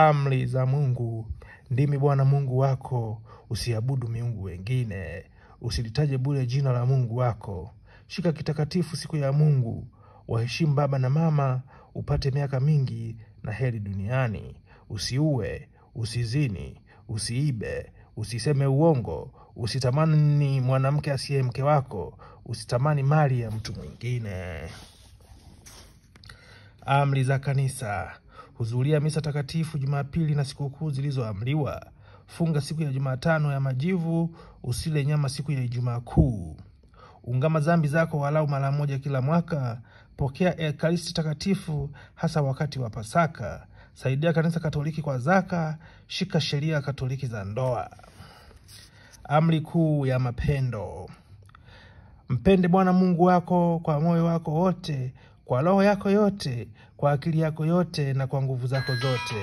Amri za Mungu. Ndimi Bwana Mungu wako, usiabudu miungu wengine, usilitaje bure jina la Mungu wako. Shika kitakatifu siku ya Mungu, waheshimu baba na mama, upate miaka mingi na heri duniani. Usiue, usizini, usiibe, usiseme uongo, usitamani mwanamke asiye mke wako, usitamani mali ya mtu mwingine. Amri za kanisa. Hudhuria misa takatifu Jumapili na sikukuu zilizoamriwa. Funga siku ya Jumatano ya Majivu, usile nyama siku ya Ijumaa Kuu. Ungama dhambi zako walau mara moja kila mwaka. Pokea Ekaristi takatifu hasa wakati wa Pasaka. Saidia kanisa Katoliki kwa zaka. Shika sheria Katoliki za ndoa. Amri kuu ya mapendo. Mpende Bwana Mungu wako kwa moyo wako wote, kwa roho yako yote, kwa akili yako yote na kwa nguvu zako zote.